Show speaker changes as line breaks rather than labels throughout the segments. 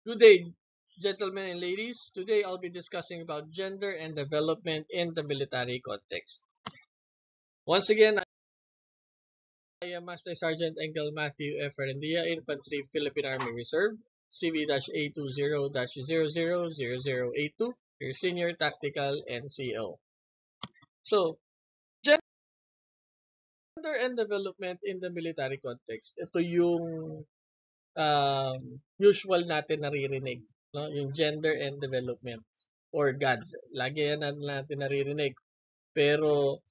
Good day, gentlemen and ladies. Today I'll be discussing about gender and development in the military context. Once again, I am Master Sergeant Engel Matthew F. Rendia, Infantry Philippine Army Reserve, CV-A20-000082, your Senior Tactical NCO. So, gender and development in the military context. Ito yung usual natin naririnig, no? Yung gender and development or God. Lagi yan natin naririnig. Pero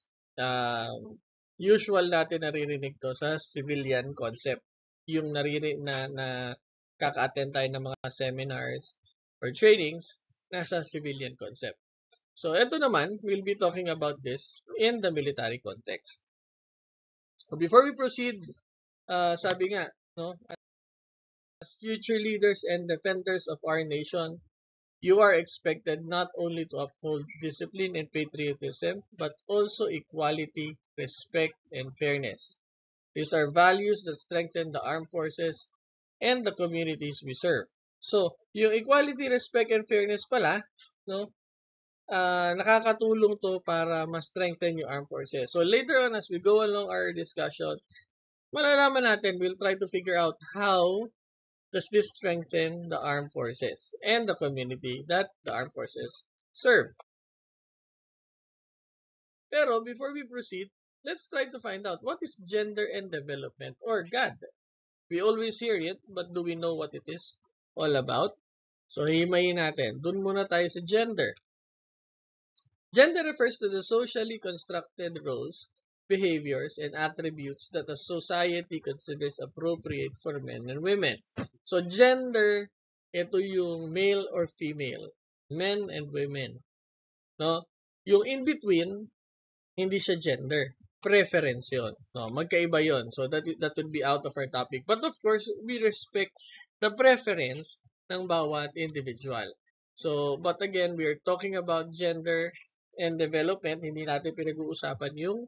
usual natin naririnig to sa civilian concept. Yung na kaka-attend tayo ng mga seminars or trainings nasa civilian concept. So ito naman, we'll be talking about this in the military context. So before we proceed, sabi nga, no, as future leaders and defenders of our nation, you are expected not only to uphold discipline and patriotism, but also equality, respect, and fairness. These are values that strengthen the armed forces and the communities we serve. So, yung equality, respect, and fairness pala, no, nakakatulong to para ma-strengthen yung armed forces. So, later on, as we go along our discussion, malalaman natin, we'll try to figure out how does this strengthen the armed forces and the community that the armed forces serve. Pero before we proceed, let's try to find out what is gender and development or GAD. We always hear it, but do we know what it is all about? So himayin natin. Dun muna tayo sa gender. Gender refers to the socially constructed roles, behaviors, and attributes that a society considers appropriate for men and women. So gender, ito yung male or female, men and women. No? Yung in between, hindi siya gender. Preference yun. No, magkaiba yun. So that would be out of our topic. But of course, we respect the preference ng bawat individual. So, but again, we are talking about gender and development. Hindi natin pinag-uusapan yung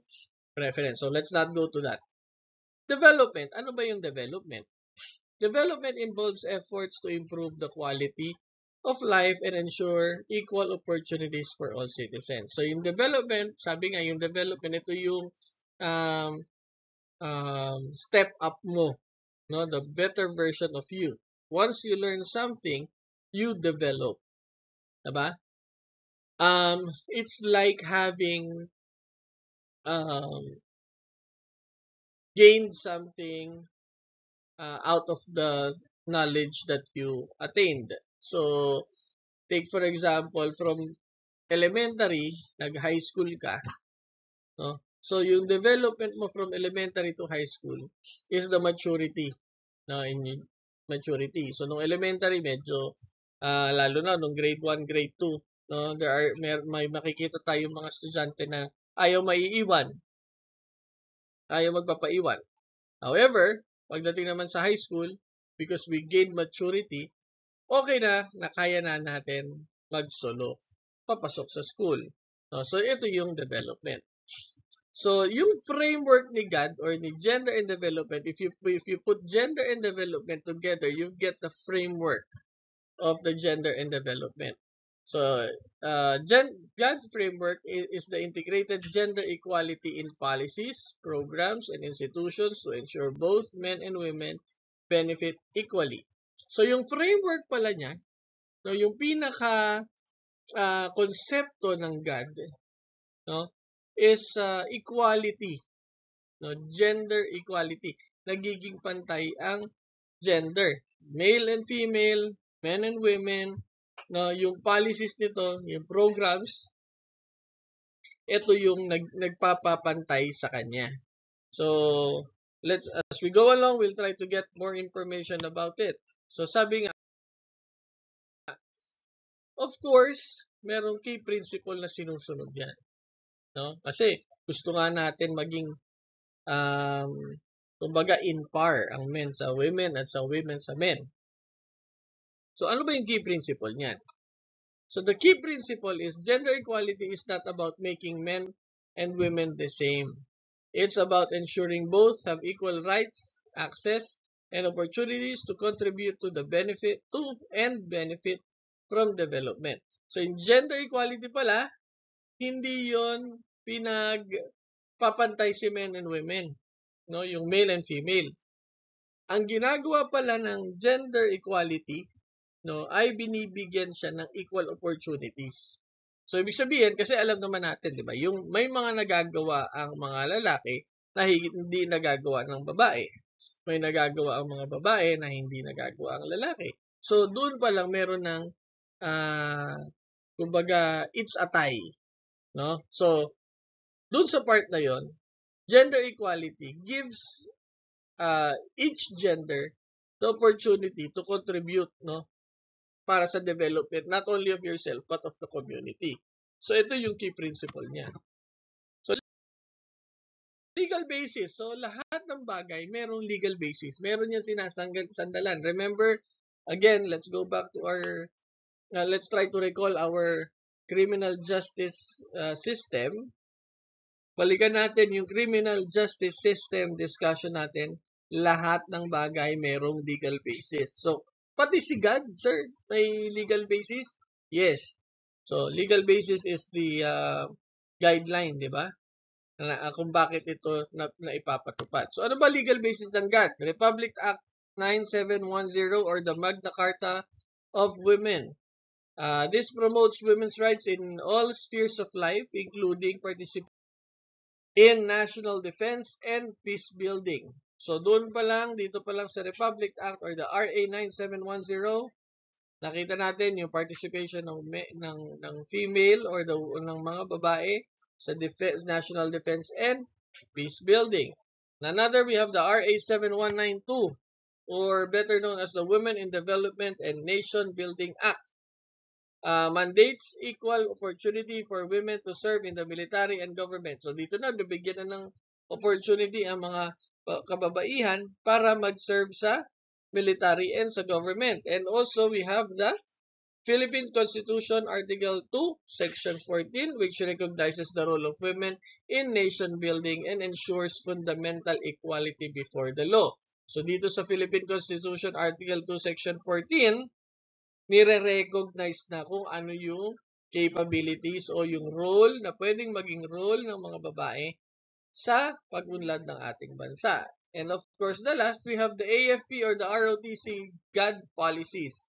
preference. So, let's not go to that. Development. Ano ba yung development? Development involves efforts to improve the quality of life and ensure equal opportunities for all citizens. So, yung development, sabi nga, yung development, ito yung um, step up mo, no? The better version of you. Once you learn something, you develop. Diba? It's like having gained something out of the knowledge that you attained. So, take for example, from elementary, nag-high school ka, no? So, yung development mo from elementary to high school is the maturity, no? In maturity. So, nung elementary, medyo, lalo na, nung grade 1, grade 2, no? May makikita tayong mga estudyante na ayaw maiiwan, ayaw magpapaiwan. However, pagdating naman sa high school, because we gain maturity, okay na kaya na natin mag-solo, papasok sa school. So, ito yung development. So, yung framework ni God or ni gender and development, if you put gender and development together, you get the framework of the gender and development. So, God framework is the integrated gender equality in policies, programs, and institutions to ensure both men and women benefit equally. So, yung framework pala niya, no, yung pinaka konsepto ng God, no, is equality, no, gender equality. Nagiging pantay ang gender, male and female, men and women, no, yung policies nito, yung programs, ito yung nagpapapantay sa kanya. So, as we go along, we'll try to get more information about it. So, sabi nga, of course, merong key principle na sinusunod yan. No? Kasi, gusto nga natin maging, kumbaga, in par ang men sa women at sa women sa men. So, ano ba yung key principle niyan? So the key principle is gender equality is not about making men and women the same. It's about ensuring both have equal rights, access, and opportunities to contribute to the benefit from development. So in gender equality pala, hindi yon pinagpapantay si men and women, no, yung male and female. Ang ginagawa pala ng gender equality, no, ay binibigyan siya ng equal opportunities. So ibig sabihin, kasi alam naman natin, di ba, yung may mga nagagawa ang mga lalaki na hindi nagagawa ng babae. May nagagawa ang mga babae na hindi nagagawa ang lalaki. So doon pa lang meron ng kumbaga it's a tie, no? So doon sa part na yon, gender equality gives each gender the opportunity to contribute, no, para sa development not only of yourself but of the community. So ito yung key principle niya. So legal basis. So lahat ng bagay merong legal basis. Meron yan sinasandalan. Remember, again, let's go back to our let's try to recall our criminal justice system. Balikan natin yung criminal justice system discussion natin. Lahat ng bagay merong legal basis. So, pati si God, sir, may legal basis? Yes. So, legal basis is the guideline, di ba? Kung bakit ito na ipapatupad. So, ano ba legal basis ng God? Republic Act 9710 or the Magna Carta of Women. This promotes women's rights in all spheres of life, including participation in national defense and peace building. So doon pa lang, dito pa lang sa Republic Act or the RA 9710, nakita natin yung participation ng female or ng mga babae sa defense, national defense and peace building. Another, we have the RA 7192 or better known as the Women in Development and Nation Building Act. Mandates equal opportunity for women to serve in the military and government. So dito na, bibigyan na ng opportunity ang mga kababaihan para mag-serve sa military and sa government. And also, we have the Philippine Constitution, Article 2, Section 14, which recognizes the role of women in nation building and ensures fundamental equality before the law. So dito sa Philippine Constitution, Article 2, Section 14, nire-recognize na kung ano yung capabilities o yung role na pwedeng maging role ng mga babae sa pag-unlad ng ating bansa. And of course, the last, we have the AFP or the ROTC GAD policies.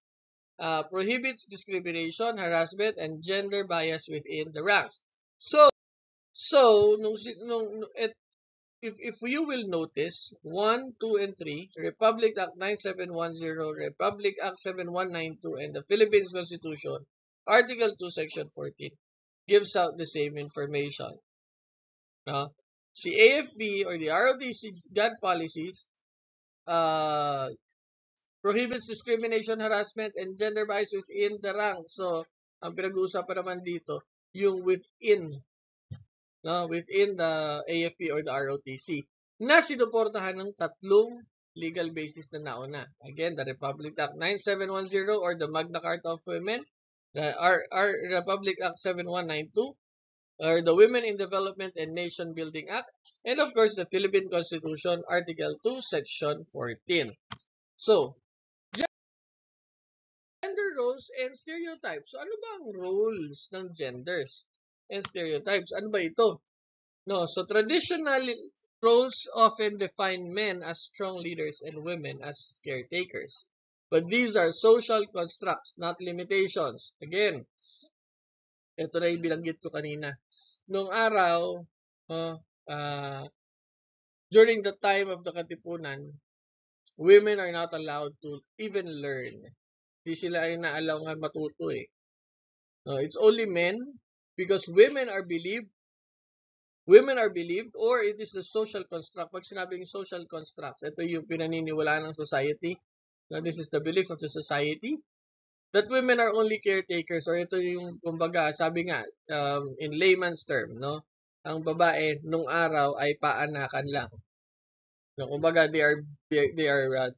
Prohibits discrimination, harassment, and gender bias within the ranks. So if you will notice, 1, 2, and 3, Republic Act 9710, Republic Act 7192, and the Philippines Constitution, Article 2, Section 14, gives out the same information. The AFP or the ROTC GAD policies prohibits discrimination, harassment, and gender bias within the ranks. So, ang pinag-uusapan naman dito, yung within the AFP or the ROTC na sinuportahan ng tatlong legal basis na nauna. Again, the Republic Act 9710 or the Magna Carta of Women, the Republic Act 7192, or the Women in Development and Nation Building Act, and of course, the Philippine Constitution, Article 2, Section 14. So, gender roles and stereotypes. So, ano ba ang roles ng genders and stereotypes? Ano ba ito? No, so traditional roles often define men as strong leaders and women as caretakers. But these are social constructs, not limitations. Again, ito na yung binanggit ko kanina. Noong araw, during the time of the Katipunan, women are not allowed to even learn. Hindi sila ay naalaw nga matuto eh. No, it's only men because women are believed or it is the social construct. Pag sinabing social constructs, ito yung pinaniniwalaan ng society. Now, this is the belief of the society that women are only caretakers or ito yung kumbaga, sabi nga, in layman's term, no? Ang babae nung araw ay paanakan lang. No, kumbaga, they are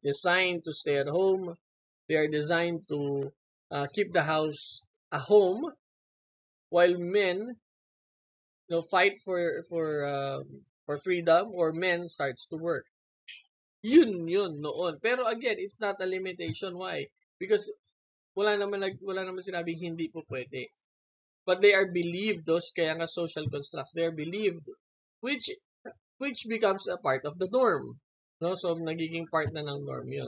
designed to stay at home. They are designed to keep the house a home while men fight for freedom or men starts to work. Yun noon. Pero again, it's not a limitation. Why? Because wala naman sinabing hindi po pwede. But they are believed, those kaya nga social constructs, they are believed, which becomes a part of the norm. No? So, nagiging part na ng norm yun.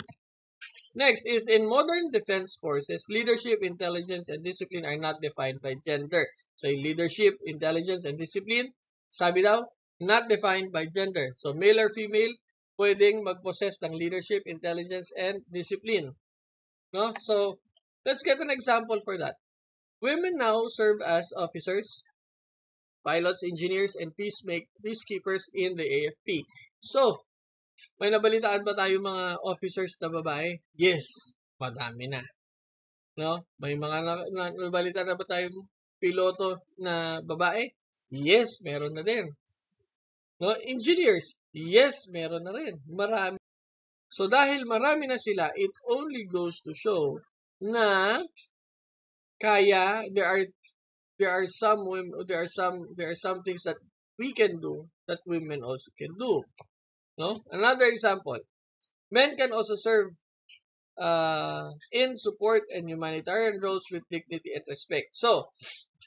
Next is, in modern defense forces, leadership, intelligence, and discipline are not defined by gender. So, leadership, intelligence, and discipline, sabi daw, not defined by gender. So, male or female, pwedeng mag-possess ng leadership, intelligence, and discipline. No? So, let's get an example for that. Women now serve as officers, pilots, engineers, and peacekeepers in the AFP. So, may nabalitaan ba tayo mga officers na babae? Yes, madami na. No? May mga nabalitaan na ba tayong piloto na babae? Yes, meron na din. No? Engineers? Yes, meron na rin. Marami. So, dahil marami na sila, it only goes to show na kaya there are some things that we can do that women also can do. No? Another example, men can also serve in support and humanitarian roles with dignity and respect. So,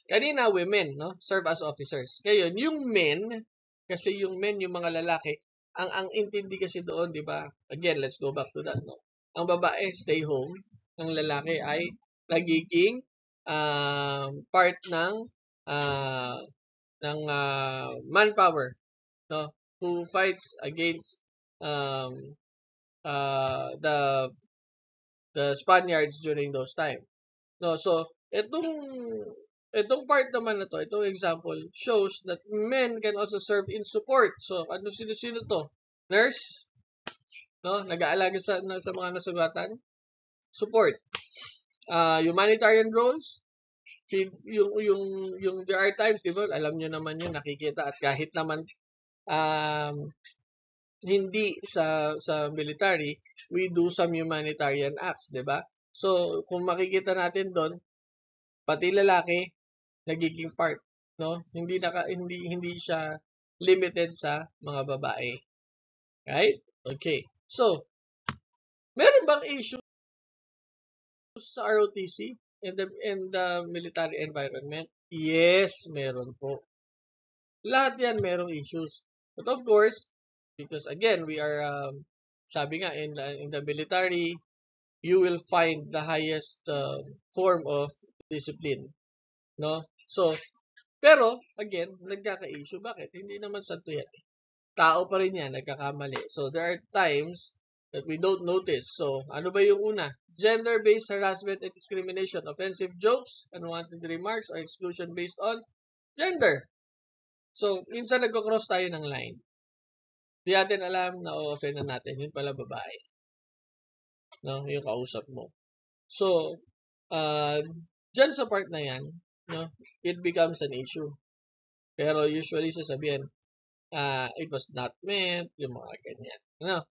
kanina women, no, serve as officers. Ngayon, yung men, kasi yung men, yung mga lalaki, ang intindi kasi doon, di ba? Again, let's go back to that, no. Ang babae stay home, ang lalaki ay nagiging part ng manpower, no, who fights against the Spaniards during those time. No, so itong part naman na to, itong example shows that men can also serve in support. So sino to? Nurse, no, nag-aalaga sa mga nasugatan. Support. Humanitarian roles. Yung there are times, di ba? Alam niyo naman yun, nakikita at kahit naman hindi sa military, we do some humanitarian acts, 'di ba? So, kung makikita natin doon, pati lalaki nagiging part, no? Hindi siya limited sa mga babae. Right? Okay. So, meron bang issue sa ROTC in the military environment? Yes, meron po. Lahat 'yan merong issues. But of course, because again, we are sabi nga in the military, you will find the highest form of discipline, no? So, pero again, nagkaka-issue. Bakit? Hindi naman santo yan. Tao pa rin yan, nagkakamali. So, there are times that we don't notice. So, ano ba yung una? Gender-based harassment and discrimination, offensive jokes, unwanted remarks, or exclusion based on gender. So, minsan nagko-cross tayo ng line. Di natin alam na o-offend na natin. Yun pala babae. No? Yung kausap mo. So, dyan sa part na yan, no, it becomes an issue. Pero usually sasabihin, it was not meant, yung mga ganyan. No?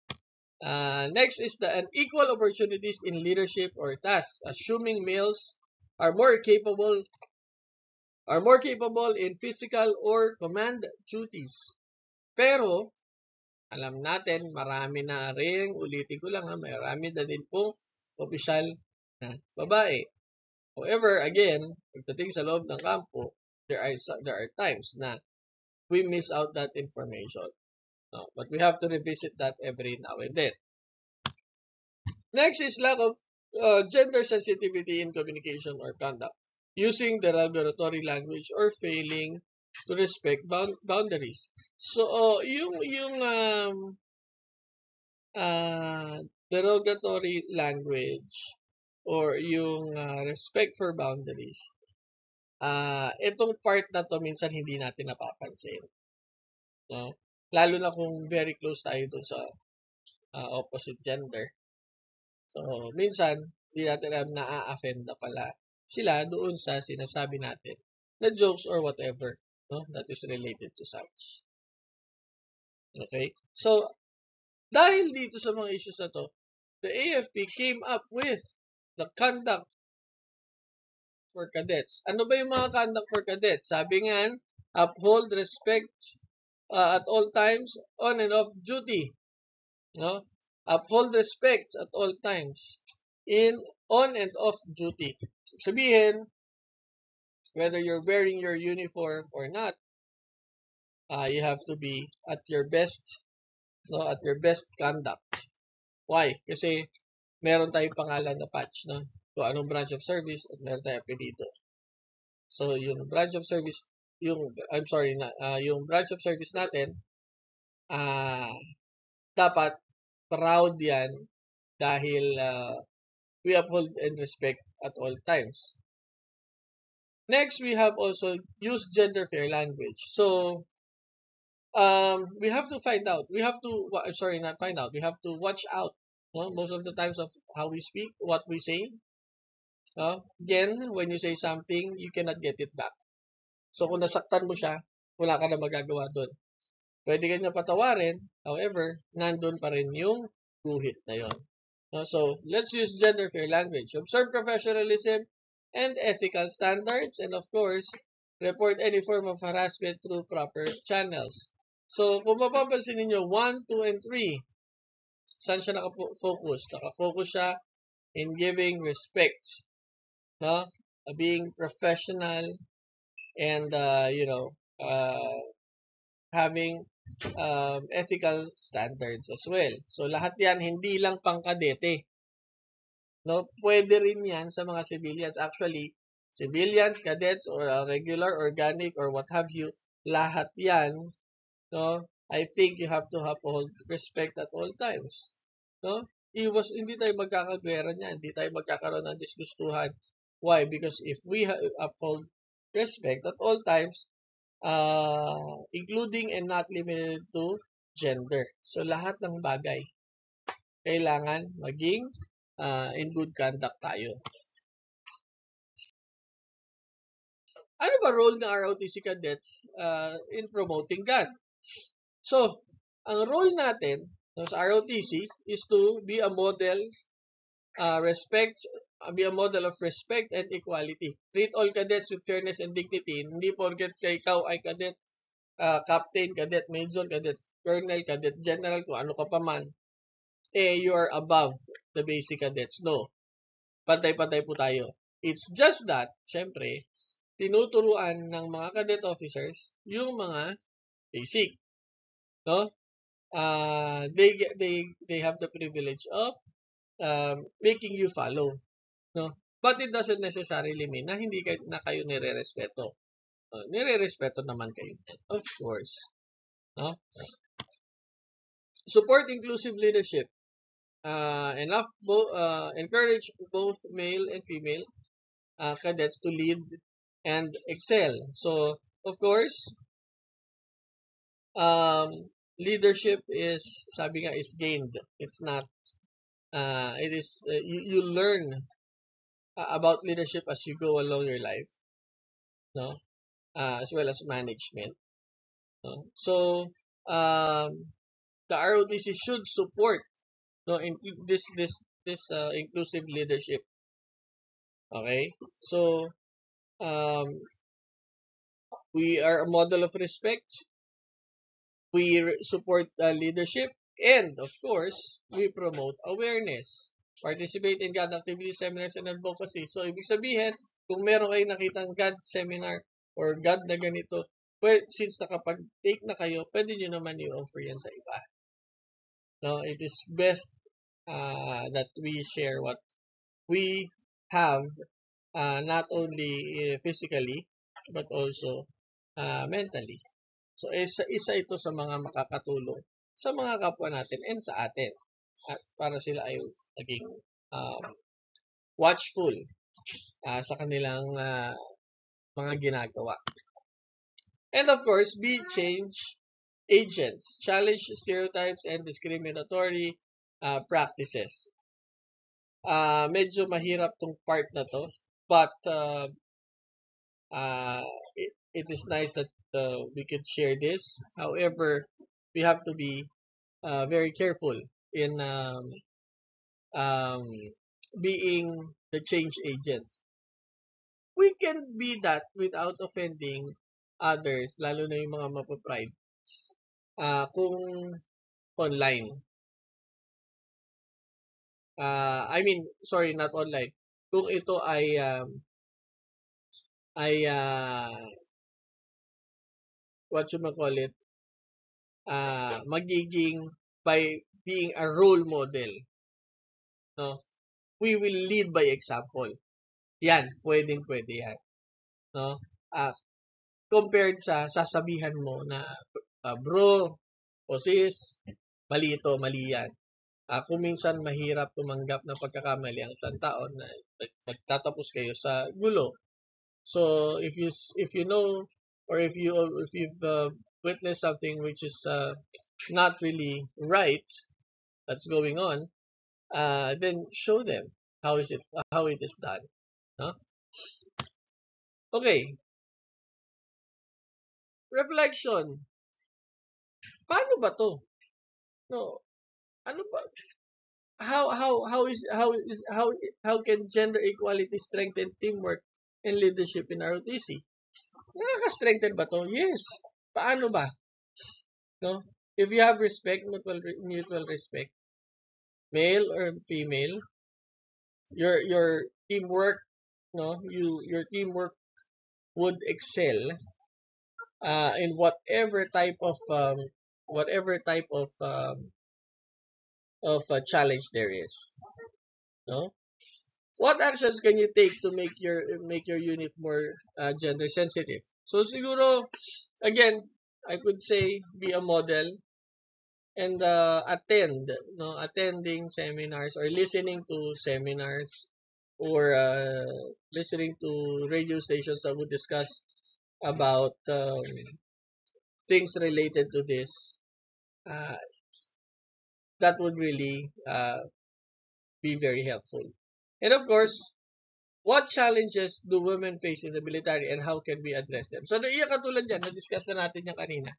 Next is the unequal opportunities in leadership or tasks, assuming males are more capable in physical or command duties. Pero, alam natin, marami na rin, ulitin ko lang, marami na din pong opisyal na babae. However, again, pagdating sa loob ng kampo, there are times na we miss out that information. No? But we have to revisit that every now and then. Next is lack of gender sensitivity in communication or conduct, using derogatory language or failing to respect boundaries. So, yung derogatory language or yung respect for boundaries, itong part na to minsan hindi natin napapansin. No? Lalo na kung very close tayo dun sa opposite gender. So, minsan, hindi natin alam na a-offend na pala sila doon sa sinasabi natin na jokes or whatever, no, that is related to such. Okay? So, dahil dito sa mga issues na to, the AFP came up with the conduct for cadets. Ano ba yung mga conduct for cadets? Sabi nga, uphold respect at all times on and off duty. No? Uphold respect at all times on and off duty. Sabihin, whether you're wearing your uniform or not, you have to be at your best, no, at your best conduct. Why? Kasi meron tayong pangalan na patch, no? Kung anong branch of service at meron tayong apelido. So, yung branch of service, yung branch of service natin, ah, dapat proud yan dahil we uphold and respect at all times. Next, we have also use gender fair language. So, we have to find out. We have to, not find out. We have to watch out, no? Most of the times of how we speak, what we say. Again, when you say something, you cannot get it back. So, kung nasaktan mo siya, wala ka na magagawa doon. Pwede ka niya patawarin, however, nandun pa rin yung guhit na yon. So, let's use gender fair language. Observe professionalism and ethical standards, and of course, report any form of harassment through proper channels. So, kung mapapansin ninyo, 1, 2, and 3, saan siya nakafocus? Nakafocus siya in giving respect, no? Being professional, and, having ethical standards as well. So, lahat yan, hindi lang pangkadete. No? Pwede rin yan sa mga civilians. Actually, civilians, cadets, or regular, organic, or what have you, lahat yan, no? I think you have to uphold respect at all times. No? Hindi tayo magkakagwera niyan, hindi tayo magkakaroon ng disgustuhan. Why? Because if we uphold respect at all times, including and not limited to gender. So, lahat ng bagay, kailangan maging in good conduct tayo. Ano ba role ng ROTC cadets in promoting God? So, ang role natin sa ROTC is to be a model be a model of respect and equality. Treat all cadets with fairness and dignity. Hindi porket ikaw ay cadet, captain, cadet, major, cadet, colonel, cadet, general, kung ano ka pa man, you are above the basic cadets. No. Pantay-pantay po tayo. It's just that, syempre, tinuturuan ng mga cadet officers yung mga basic. No? They have the privilege of making you follow. No? But it doesn't necessarily mean na hindi na kayo nire-respeto. Nire-respeto naman kayo. Of course. No? Support inclusive leadership. Encourage both male and female cadets to lead and excel. So, of course, leadership is, sabi nga, is gained. It's not, it is, you learn about leadership as you go along your life, no? As well as management. No? So, the ROTC should support, no, in this inclusive leadership. Okay? So, we are a model of respect. We support leadership, and of course, we promote awareness. Participate in God activities, seminars, and advocacy. So, ibig sabihin, kung meron kayong nakitang God seminar or God na ganito, well, since nakapag-take na kayo, pwede nyo naman i-offer yan sa iba. No, it is best that we share what we have, not only physically, but also mentally. So, isa ito sa mga makakatulong sa mga kapwa natin and sa atin. At para sila ay naging watchful sa kanilang mga ginagawa. And of course, be change agents. Challenge stereotypes and discriminatory practices. Medyo mahirap tong part na to, but it is nice that we could share this. However, we have to be very careful in being the change agents. We can be that without offending others, lalo na yung mga mapapride, kung online. I mean, sorry, not online. Kung ito ay what you call it, magiging by being a role model, no? We will lead by example. Yan, pwedeng-pwede yan, no? Ah, compared sa sasabihan mo na, bro o sis, mali ito, mali yan. Kung minsan mahirap tumanggap ng pagkakamali ang isang tao na magtatapos kayo sa gulo. So if you know, or if you've witnessed something which is not really right that's going on, then show them how it is done, no? Okay, reflection. Paano ba to? No, ano ba? How can gender equality strengthen teamwork and leadership in ROTC? Nakaka-strengthen ba to? Yes. Paano ba? No? If you have respect, mutual respect, male or female, your teamwork, no, your teamwork would excel in whatever type of challenge there is, no? What actions can you take to make your unit more gender sensitive? So siguro, again, I could say be a model and attending seminars or listening to seminars, or listening to radio stations that would discuss about things related to this. Uh, that would really be very helpful. And of course, what challenges do women face in the military and how can we address them? So, katulad yan, na-discuss na natin yan kanina.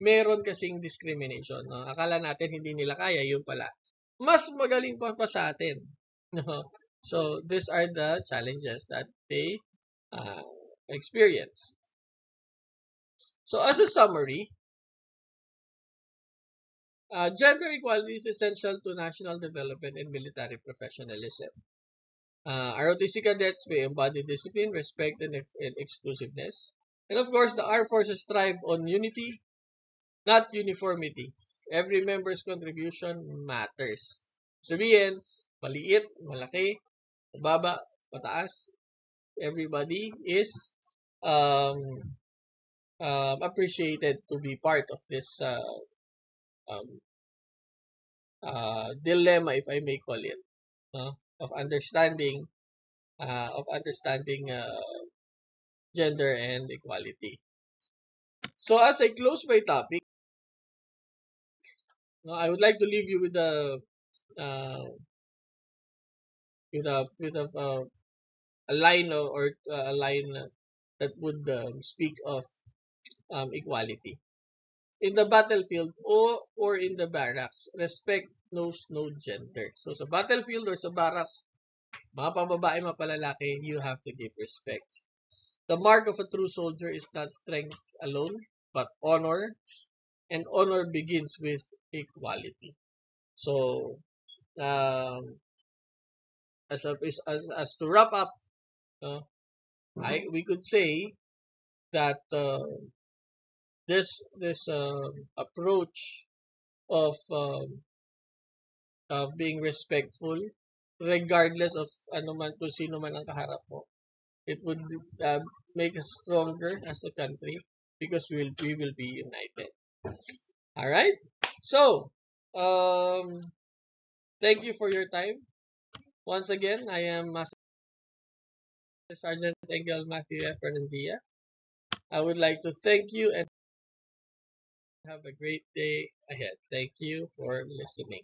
Meron kasing discrimination. No? Akala natin hindi nila kaya, yun pala. Mas magaling pa sa atin. No? So, these are the challenges that they experience. So, as a summary, gender equality is essential to national development and military professionalism. ROTC cadets may embody discipline, respect, and exclusiveness. And of course, the armed forces thrive on unity, not uniformity. Every member's contribution matters. Sabihin, maliit, malaki, mababa, mataas, everybody is um, appreciated to be part of this um, dilemma, if I may call it, of understanding gender and equality. So as I close my topic, I would like to leave you with uh, a line a line that would speak of equality. In the battlefield or in the barracks, respect knows no gender. So sa battlefield or sa barracks, mga pababae, mga palalaki, you have to give respect. The mark of a true soldier is not strength alone, but honor, and honor begins with equality. So, as to wrap up, we could say that this approach of being respectful, regardless of ano man, kung sino man ang kaharap mo, it would make us stronger as a country because we will be united. All right. So, thank you for your time. Once again, I am Master Sergeant Engel Matthew F. Fernandilla. I would like to thank you and have a great day ahead. Thank you for listening.